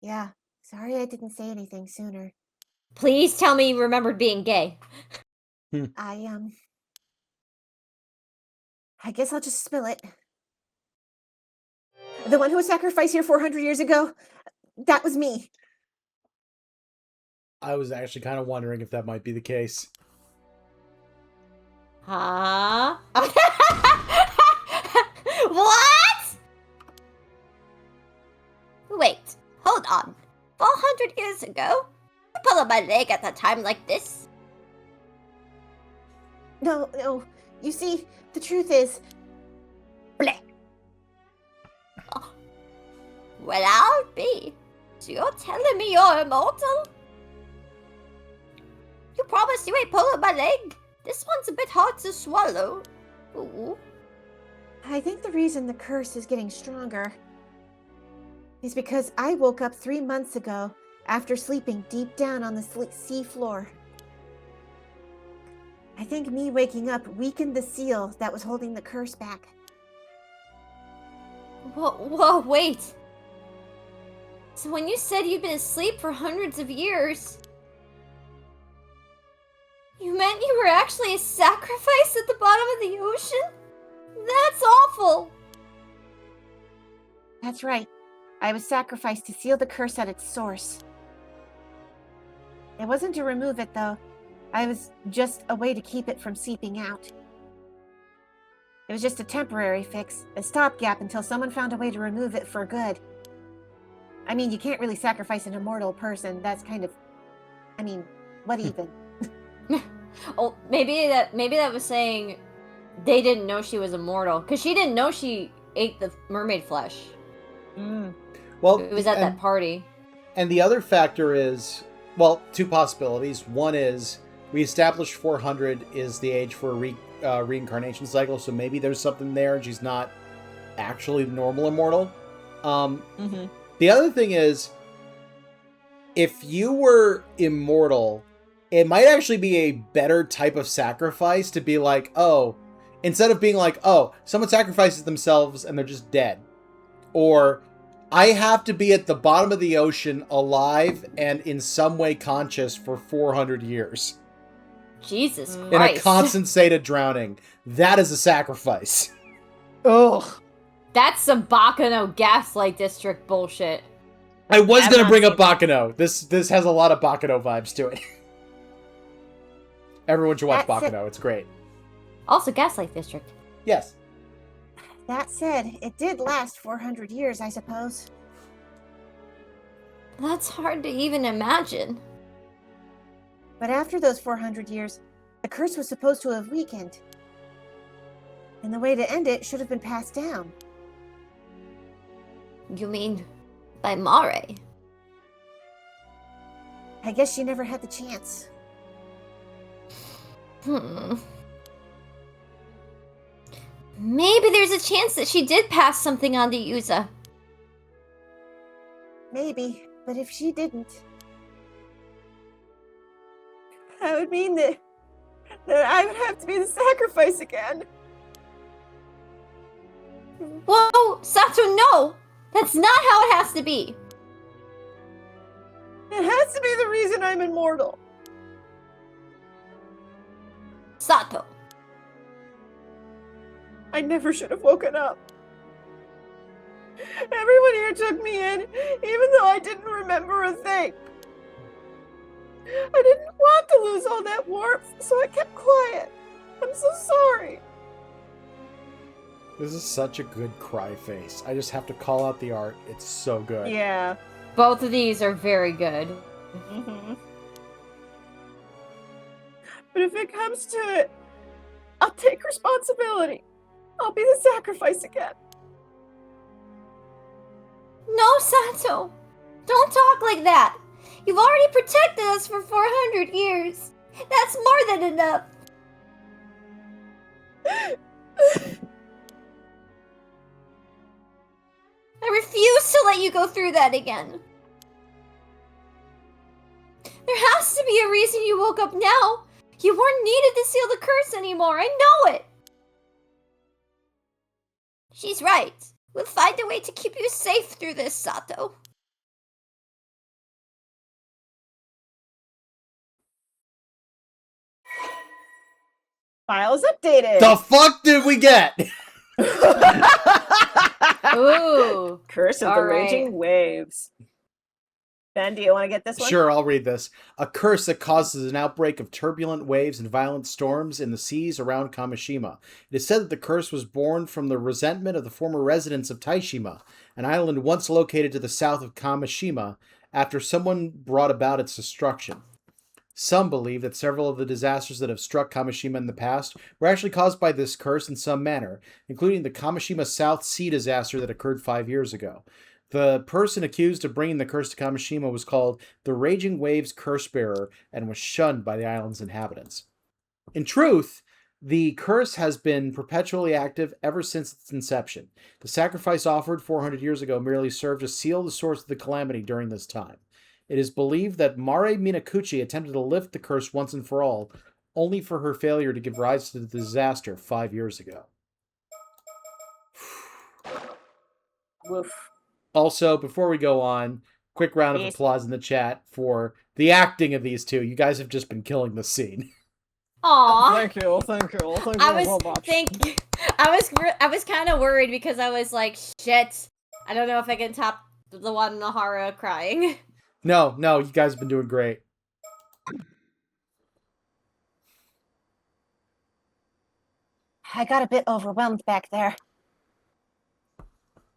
Yeah, sorry I didn't say anything sooner. Please tell me you remembered being gay. I guess I'll just spill it. The one who was sacrificed here 400 years ago, that was me. I was actually kind of wondering if that might be the case. Huh? What? Wait, hold on. 400 years ago? You pull on my leg at a time like this? No, no. You see, the truth is, Bleh. Oh. Well, I'll be. So you're telling me you're immortal? You promise you ain't pulling my leg? This one's a bit hard to swallow. Ooh. I think the reason the curse is getting stronger is because I woke up 3 months ago after sleeping deep down on the sea floor. I think me waking up weakened the seal that was holding the curse back. Whoa, wait. So when you said you'd been asleep for hundreds of years, you meant you were actually a sacrifice at the bottom of the ocean? That's awful! That's right. I was sacrificed to seal the curse at its source. It wasn't to remove it, though. I was just a way to keep it from seeping out. It was just a temporary fix, a stopgap until someone found a way to remove it for good. I mean, you can't really sacrifice an immortal person. That's kind of... I mean, what even? Oh, maybe that was saying they didn't know she was immortal. Because she didn't know she ate the mermaid flesh. Well, It was at that party. And the other factor is, well, two possibilities. One is we established 400 is the age for a reincarnation cycle, so maybe there's something there and she's not actually normal immortal. The other thing is, if you were immortal, it might actually be a better type of sacrifice to be like, oh, instead of being like, oh, someone sacrifices themselves and they're just dead. Or, I have to be at the bottom of the ocean alive and in some way conscious for 400 years. Jesus Christ. In a constant state of drowning. That is a sacrifice. Ugh. That's some Bacano Gaslight District bullshit. I was I'm going to not bring up saying- Bacano. This has a lot of Bacano vibes to it. Everyone should watch That's it. Bacano. It's great. Also Gaslight District. Yes. That said, it did last 400 years, I suppose. That's hard to even imagine. But after those 400 years, the curse was supposed to have weakened. And the way to end it should have been passed down. You mean by Mare? I guess she never had the chance. Maybe there's a chance that she did pass something on to Yuza. Maybe, but if she didn't, that would mean that I would have to be the sacrifice again. Whoa, Sato, no! That's not how it has to be. It has to be the reason I'm immortal. Sato. I never should have woken up. Everyone here took me in, even though I didn't remember a thing. I didn't want to lose all that warmth, so I kept quiet. I'm so sorry. This is such a good cry face. I just have to call out the art. It's so good. Yeah. Both of these are very good. But if it comes to it, I'll take responsibility. I'll be the sacrifice again. No, Sato. Don't talk like that. You've already protected us for 400 years. That's more than enough. I refuse to let you go through that again. There has to be a reason you woke up now. You weren't needed to seal the curse anymore. I know it. She's right. We'll find a way to keep you safe through this, Sato. Files updated. The fuck did we get? Ooh. Curse of All the right. Raging Waves. Ben, do you want to get this one? Sure, I'll read this. A curse that causes an outbreak of turbulent waves and violent storms in the seas around Kamishima. It is said that the curse was born from the resentment of the former residents of Taishima, an island once located to the south of Kamishima, after someone brought about its destruction. Some believe that several of the disasters that have struck Kamishima in the past were actually caused by this curse in some manner, including the Kamishima South Sea disaster that occurred 5 years ago. The person accused of bringing the curse to Kamishima was called the Raging Waves Curse-Bearer and was shunned by the island's inhabitants. In truth, the curse has been perpetually active ever since its inception. The sacrifice offered 400 years ago merely served to seal the source of the calamity during this time. It is believed that Mare Minakuchi attempted to lift the curse once and for all, only for her failure to give rise to the disaster 5 years ago. Woof. Also, before we go on, quick round of applause in the chat for the acting of these two. You guys have just been killing the scene. Aw. Thank you. I was kind of worried because I was like, shit. I don't know if I can top the one Nahara crying. No, you guys have been doing great. I got a bit overwhelmed back there.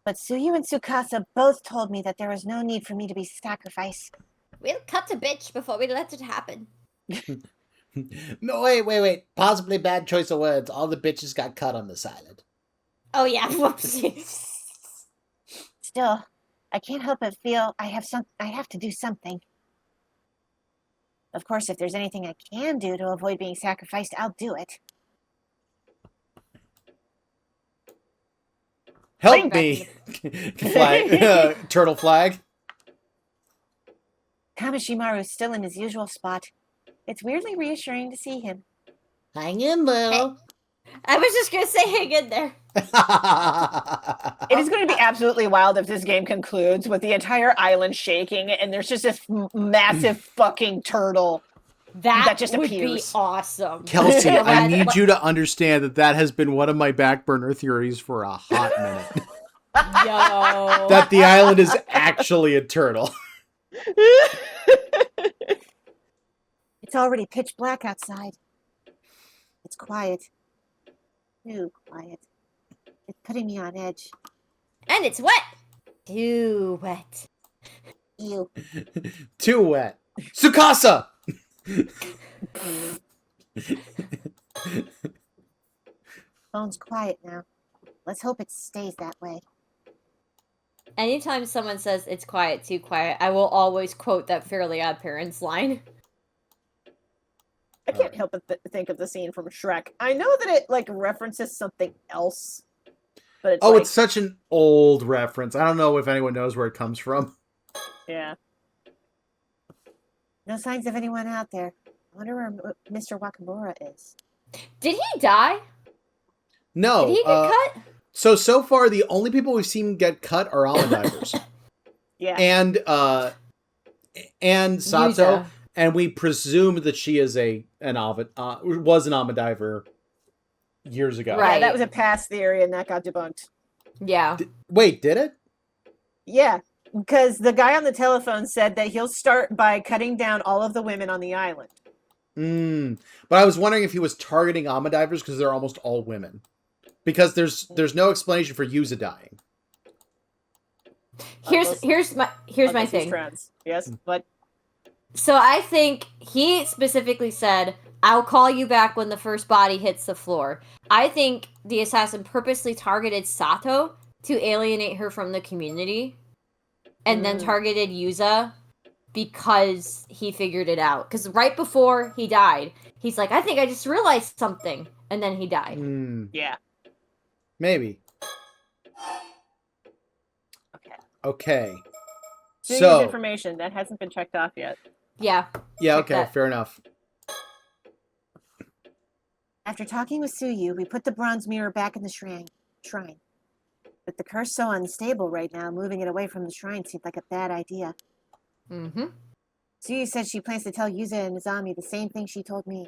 But Suyu and Tsukasa both told me that there was no need for me to be sacrificed. We'll cut a bitch before we let it happen. No, wait. Possibly bad choice of words. All the bitches got cut on this island. Oh yeah, whoopsies. Still, I can't help but feel I have to do something. Of course, if there's anything I can do to avoid being sacrificed, I'll do it. Help me! Flag, turtle flag. Kamishimaru's still in his usual spot. It's weirdly reassuring to see him. Hang in there. I was just gonna say hang in there. It is going to be absolutely wild if this game concludes with the entire island shaking and there's just this massive fucking turtle that just would appears. be awesome. Kelsey, I need you to understand that has been one of my back burner theories for a hot minute. Yo. That the island is actually a turtle. It's already pitch black outside. It's quiet. Too quiet. It's putting me on edge. And it's wet. Too wet. Ew. Too wet. Tsukasa! Phone's quiet now. Let's hope it stays that way. Anytime someone says it's quiet, too quiet, I will always quote that Fairly Odd Parents line. I can't help but think of the scene from Shrek. I know that it like references something else, but it's it's such an old reference. I don't know if anyone knows where it comes from. yeah. No signs of anyone out there. I wonder where Mr. Wakamura is. Did he die? No. Did he get cut? So far, the only people we've seen get cut are Amadivers. Yeah. And Sato. Yuza. And we presume that she is was an Amadiver years ago. Right. Yeah, that was a past theory and that got debunked. Yeah. Wait, did it? Yeah, because the guy on the telephone said that he'll start by cutting down all of the women on the island. But I was wondering if he was targeting Amadivers because they're almost all women. Because there's no explanation for Yuza dying. Here's my thing. Trends. Yes, but So I think he specifically said, I'll call you back when the first body hits the floor. I think the assassin purposely targeted Sato to alienate her from the community. And then targeted Yuza because he figured it out. Because right before he died, he's like, I think I just realized something. And then he died. yeah. Maybe. Okay. So information that hasn't been checked off yet. Yeah. Yeah, check okay, that. fair enough. After talking with Suyu, we put the bronze mirror back in the shrine. With the curse so unstable right now, moving it away from the shrine seemed like a bad idea. Mm-hmm. Suyu said she plans to tell Yuza and Izami the same thing she told me.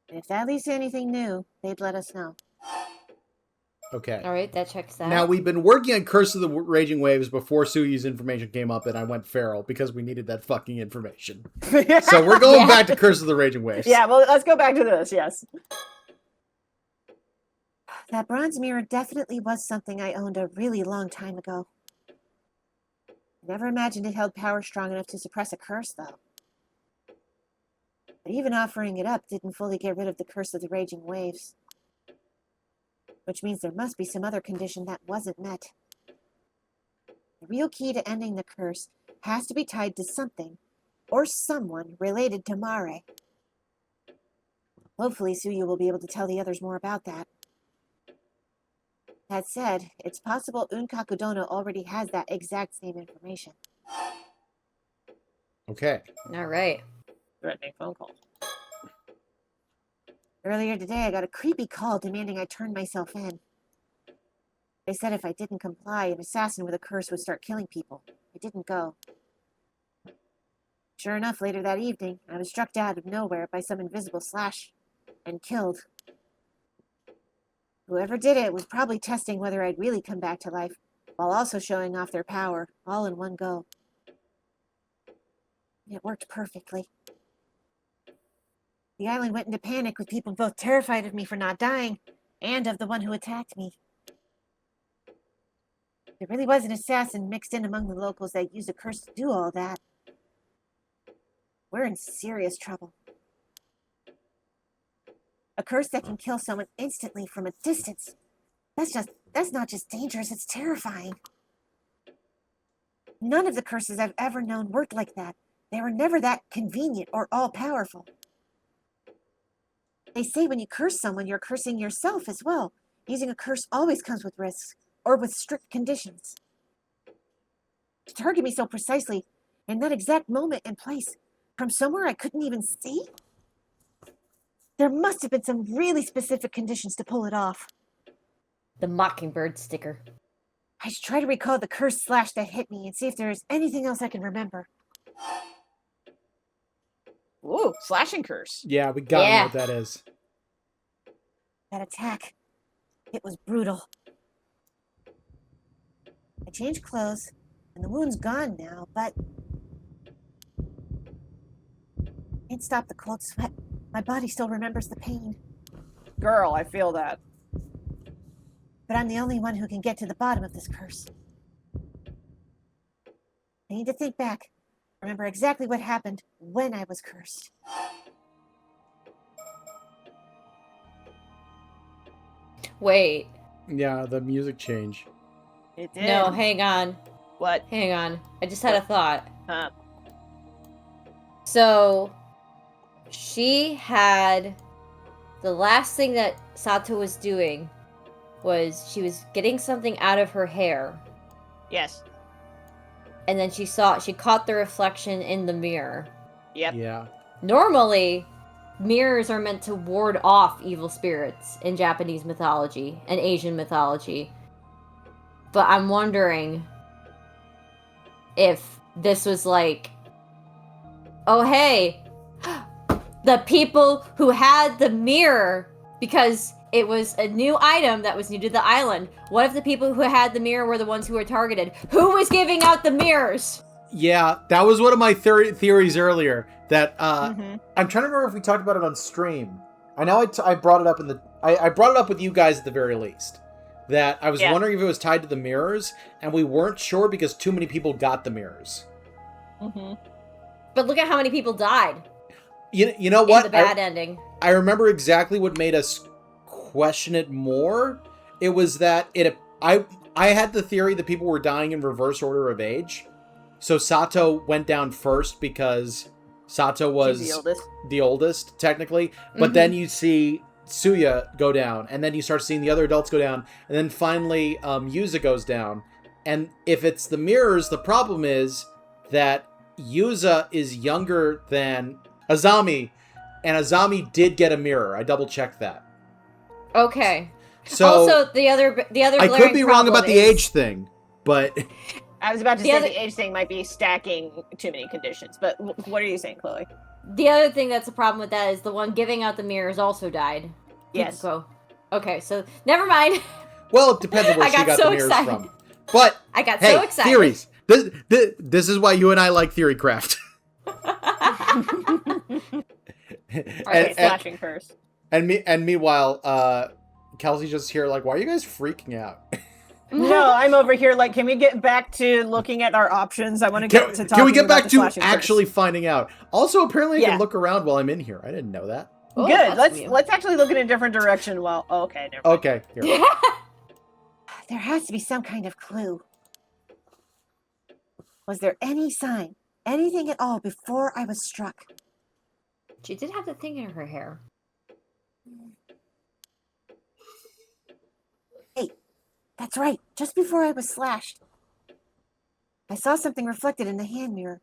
And if that leads to anything new, they'd let us know. Okay. All right, that checks out. Now, we've been working on Curse of the Raging Waves before Suyu's information came up, and I went feral because we needed that fucking information. So we're going back to Curse of the Raging Waves. Yeah, well, let's go back to this, yes. That bronze mirror definitely was something I owned a really long time ago. I never imagined it held power strong enough to suppress a curse, though. But even offering it up didn't fully get rid of the Curse of the Raging Waves. Which means there must be some other condition that wasn't met. The real key to ending the curse has to be tied to something or someone related to Mare. Hopefully Suyu will be able to tell the others more about that. That said, it's possible Unkaku Dono already has that exact same information. Okay. All right. Threatening phone call. Earlier today, I got a creepy call demanding I turn myself in. They said if I didn't comply, an assassin with a curse would start killing people. I didn't go. Sure enough, later that evening, I was struck out of nowhere by some invisible slash and killed. Whoever did it was probably testing whether I'd really come back to life, while also showing off their power, all in one go. It worked perfectly. The island went into panic with people both terrified of me for not dying and of the one who attacked me. There really was an assassin mixed in among the locals that used a curse to do all that. We're in serious trouble. A curse that can kill someone instantly from a distance. That's not just dangerous, it's terrifying. None of the curses I've ever known worked like that. They were never that convenient or all-powerful. They say when you curse someone, you're cursing yourself as well. Using a curse always comes with risks, or with strict conditions. To target me so precisely, in that exact moment and place, from somewhere I couldn't even see? There must have been some really specific conditions to pull it off. The Mockingbird sticker. I should try to recall the curse slash that hit me and see if there is anything else I can remember. Ooh, slashing curse. Yeah, we gotta know what that is. That attack, it was brutal. I changed clothes, and the wound's gone now, but can't stop the cold sweat. My body still remembers the pain. Girl, I feel that. But I'm the only one who can get to the bottom of this curse. I need to think back, remember exactly what happened when I was cursed. Wait. Yeah, the music change. It did. No, hang on. What? Hang on. I just had a thought. Huh? So, she had... The last thing that Sato was doing was she was getting something out of her hair. Yes. And then she caught the reflection in the mirror. Yep. Yeah. Normally, mirrors are meant to ward off evil spirits in Japanese mythology and Asian mythology. But I'm wondering if this was like, oh hey, the people who had the mirror, because it was a new item that was new to the island. What if the people who had the mirror were the ones who were targeted? Who was giving out the mirrors? Yeah, that was one of my theories earlier. That Mm-hmm. I'm trying to remember if we talked about it on stream. I know I brought it up I brought it up with you guys at the very least. That I was wondering if it was tied to the mirrors, and we weren't sure because too many people got the mirrors. Mm-hmm. But look at how many people died. You know what? In the bad ending. I remember exactly what made us question it more. It was that I had the theory that people were dying in reverse order of age. So Sato went down first because Sato was the oldest technically. But then you see Suya go down, and then you start seeing the other adults go down, and then finally Yuza goes down. And if it's the mirrors, the problem is that Yuza is younger than Azami, and Azami did get a mirror. I double checked that. Okay. So also, the other I could be wrong about the age thing, but I was about to say the age thing might be stacking too many conditions, but what are you saying, Chloe? The other thing that's a problem with that is the one giving out the mirrors also died. Yes. So, okay, so never mind. Well, it depends on where I she got got so the mirrors excited. from. But I got hey, so excited. theories. This is why you and I like theory craft. Okay, slashing first. And meanwhile, Kelsey's just here like, why are you guys freaking out? No, I'm over here like, can we get back to looking at our options? I want to get to talking Can we get about back the to slashing actually first. finding out? Also, apparently I Yeah. can look around while I'm in here. I didn't know that. Oh, Good. that's new. Let's actually look in a different direction. Well, okay, never mind. Okay, here. There has to be some kind of clue. Was there any sign, anything at all before I was struck? She did have the thing in her hair. Hey, that's right. Just before I was slashed, I saw something reflected in the hand mirror.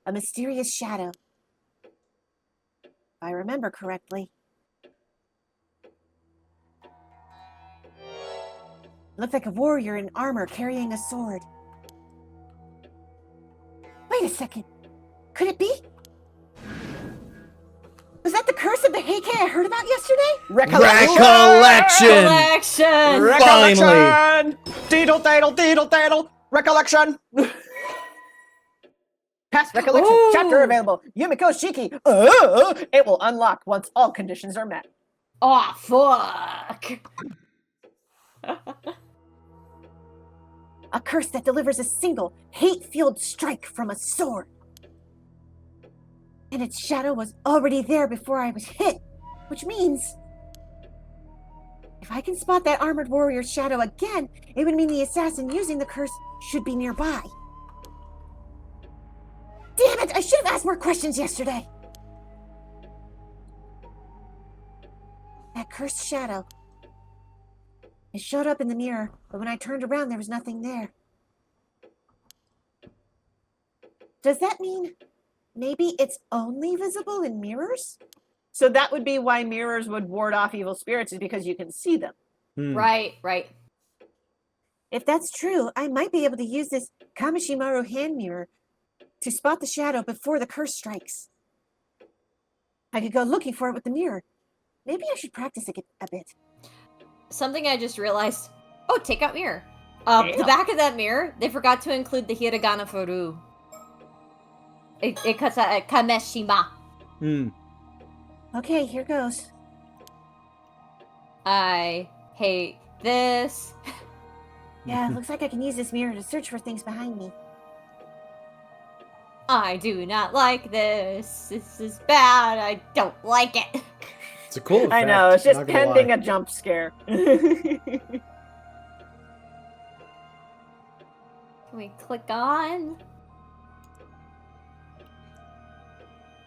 A mysterious shadow. If I remember correctly. It looked like a warrior in armor carrying a sword. Wait a second. Could it be? Was that the curse of the Heike I heard about yesterday? Recollection! Collection! Finally! Deedle daddle, deedle daddle! Recollection! Past recollection Ooh. chapter available. Yumiko Shiki. It will unlock once all conditions are met. Oh, fuck! A curse that delivers a single hate-fueled strike from a sword. And its shadow was already there before I was hit, which means if I can spot that armored warrior's shadow again, it would mean the assassin using the curse should be nearby. Damn it! I should have asked more questions yesterday. That cursed shadow. It showed up in the mirror, but when I turned around, there was nothing there. Does that mean maybe it's only visible in mirrors? So that would be why mirrors would ward off evil spirits, is because you can see them. Right. If that's true, I might be able to use this Kamishimaru hand mirror to spot the shadow before the curse strikes. I could go looking for it with the mirror. Maybe I should practice it a bit. Something I just realized. Oh, take out mirror. The back of that mirror, they forgot to include the hiragana for ru. It cuts out kameshima. Okay, here goes. I hate this. Yeah, it looks like I can use this mirror to search for things behind me. I do not like this. This is bad. I don't like it. It's a cool effect. I know, it's just not gonna pending lie. a jump scare. Can we click on?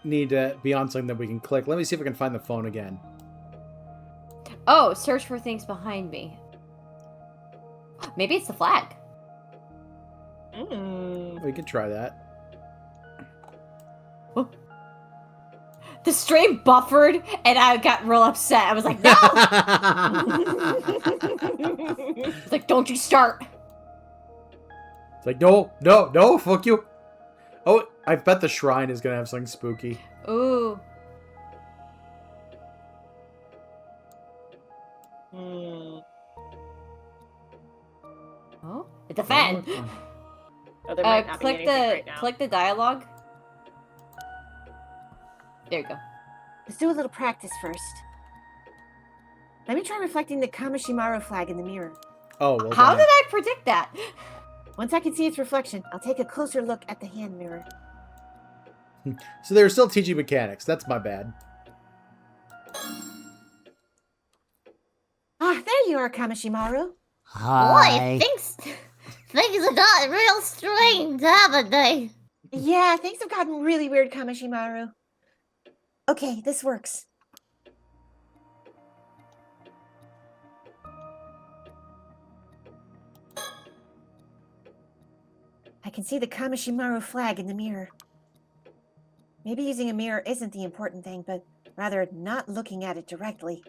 Need to be on something that we can click. Let me see if I can find the phone again. Oh, search for things behind me. Maybe it's the flag. We can try that. The stream buffered, and I got real upset. I was like, no! It's like, don't you start. It's like, no, fuck you. Oh, I bet the shrine is gonna have something spooky. Ooh. Oh, it's a fan. Oh, there might not be Click anything the right now. click the dialogue. There you go. Let's do a little practice first. Let me try reflecting the Kamishimaru flag in the mirror. Oh, well, How then. did I predict that? Once I can see its reflection, I'll take a closer look at the hand mirror. So they were still teaching mechanics. That's my bad. Ah, there you are, Kamishimaru. Boy, things have gotten real strange, haven't they? Yeah, things have gotten really weird, Kamishimaru. Okay, this works. I can see the Kamishimaru flag in the mirror. Maybe using a mirror isn't the important thing, but rather not looking at it directly.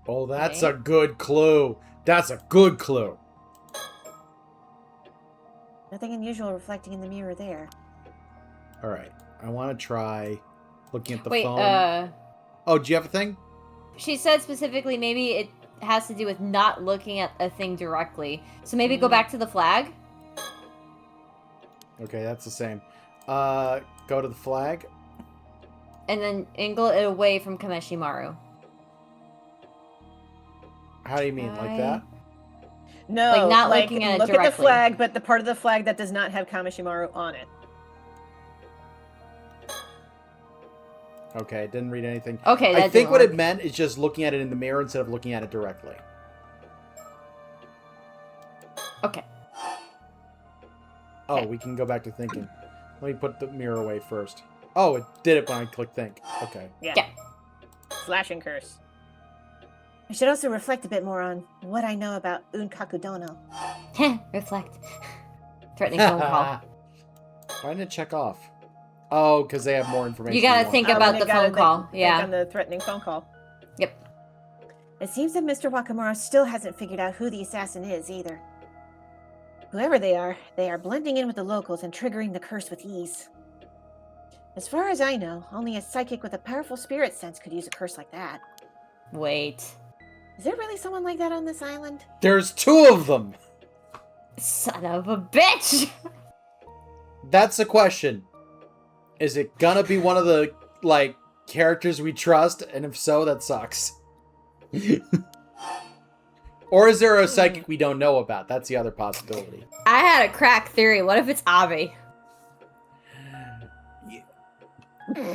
Oh, that's Okay. a good clue. That's a good clue. Nothing unusual reflecting in the mirror there. All right. I want to try looking at the Wait, phone. Oh, do you have a thing? she said specifically maybe has to do with not looking at a thing directly. So maybe go back to the flag. Okay, that's the same. Go to the flag. And then angle it away from Kameshimaru. How do you mean, like that? No, Like, not looking at it look at the directly. flag, but the part of the flag that does not have Kameshimaru on it. Okay, didn't read anything. Okay, that I think didn't what work. it meant is just looking at it in the mirror instead of looking at it directly. Okay. Oh, Okay. we can go back to thinking. Let me put the mirror away first. Oh, it did it when I clicked think. Okay. Yeah. Yeah. Slashing curse. I should also reflect a bit more on what I know about Unkaku Dono. Reflect. Threatening phone call. Why didn't it check off? Oh, because they have more information. You gotta want. think Oh, about and the they gotta phone call. think Yeah. on the threatening phone call. Yep. It seems that Mr. Wakamura still hasn't figured out who the assassin is either. Whoever they are blending in with the locals and triggering the curse with ease. As far as I know, only a psychic with a powerful spirit sense could use a curse like that. Wait. Is there really someone like that on this island? There's 2 of them. Son of a bitch! That's the question. Is it gonna be one of the, like, characters we trust? And if so, that sucks. Or is there a psychic we don't know about? That's the other possibility. I had a crack theory. What if it's Avi?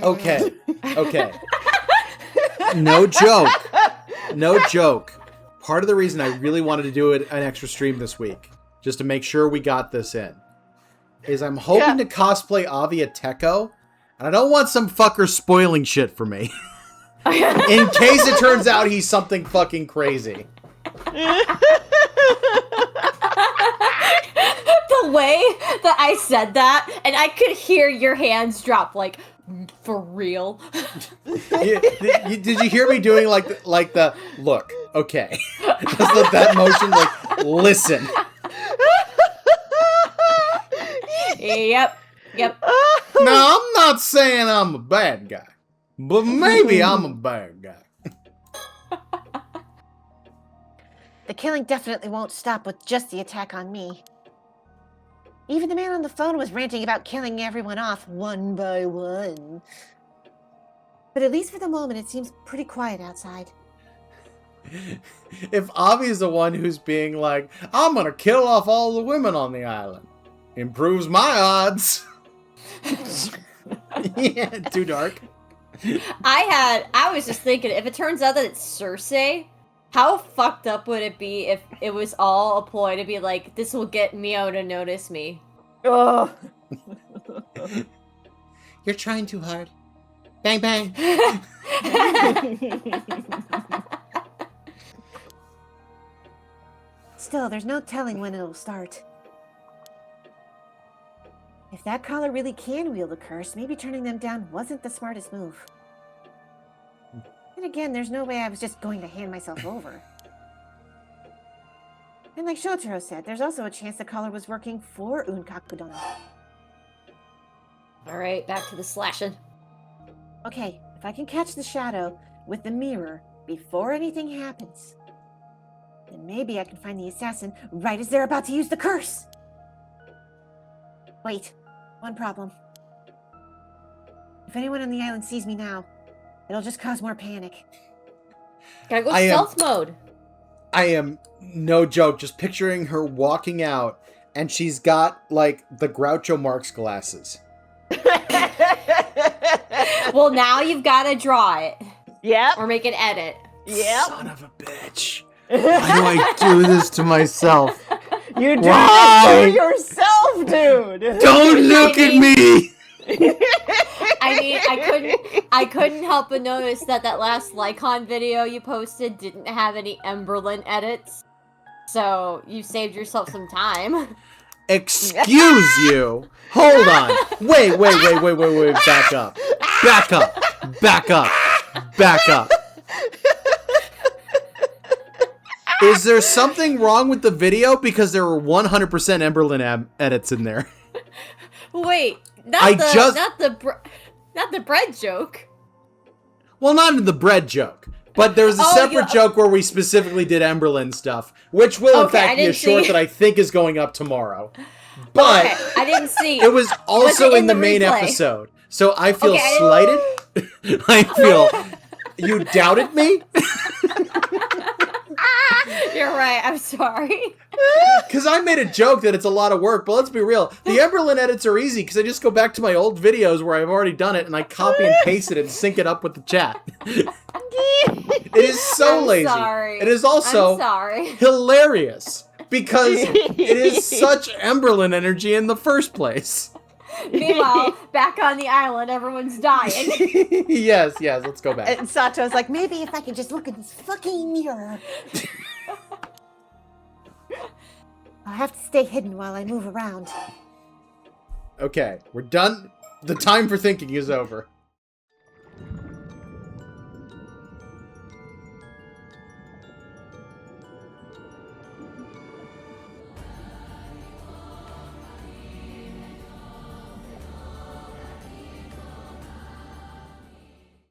Okay. Okay. No joke. No joke. Part of the reason I really wanted to do an extra stream this week, just to make sure we got this in, is I'm hoping to cosplay Avi Ateko, and I don't want some fucker spoiling shit for me. In case it turns out he's something fucking crazy. The way that I said that, and I could hear your hands drop, like, for real. Did you hear me doing like the look? Okay, just that motion, like listen. Yep. Now I'm not saying I'm a bad guy, but maybe I'm a bad guy. The killing definitely won't stop with just the attack on me. Even the man on the phone was ranting about killing everyone off one by one. But at least for the moment, it seems pretty quiet outside. If Avi is the one who's being like, I'm gonna kill off all the women on the island, improves my odds. Yeah, too dark. I was just thinking, if it turns out that it's Cersei, how fucked up would it be if it was all a ploy to be like, this will get Mio to notice me? Oh. You're trying too hard. Bang, bang. Still, there's no telling when it'll start. If that caller really can wield a curse, maybe turning them down wasn't the smartest move. And again, there's no way I was just going to hand myself over. And like Shotaro said, there's also a chance the caller was working for Unkaku Dono. Alright, back to the slashing. Okay, if I can catch the shadow with the mirror before anything happens, then maybe I can find the assassin right as they're about to use the curse. Wait, one problem. If anyone on the island sees me now, it'll just cause more panic. Gotta go stealth mode. I am, no joke, just picturing her walking out, and she's got, like, the Groucho Marx glasses. Well, now you've gotta draw it. Yep. Or make an edit. Yep. Son of a bitch. Why do I do this to myself? You're doing Why? it to yourself, dude. Don't look at me! I mean, I couldn't help but notice that last Lycon video you posted didn't have any Emberlyn edits. So, you saved yourself some time. Excuse you. Hold on. Wait. Back up. Is there something wrong with the video? Because there were 100% Emberlyn edits in there. Wait, not the bread joke. Well, not in the bread joke. But there's a separate joke where we specifically did Emberlyn stuff, which will in fact be a short that I think is going up tomorrow. But I didn't see. It was also in the main episode. So I feel slighted. I feel you doubted me. You're right. I'm sorry. Because I made a joke that it's a lot of work, but let's be real. The Emberlyn edits are easy because I just go back to my old videos where I've already done it and I copy and paste it and sync it up with the chat. It is so lazy. Sorry. It is also hilarious because it is such Emberlyn energy in the first place. Meanwhile, back on the island, everyone's dying. Yes, let's go back. And Sato's like, maybe if I could just look in this fucking mirror. I'll have to stay hidden while I move around. Okay, we're done. The time for thinking is over.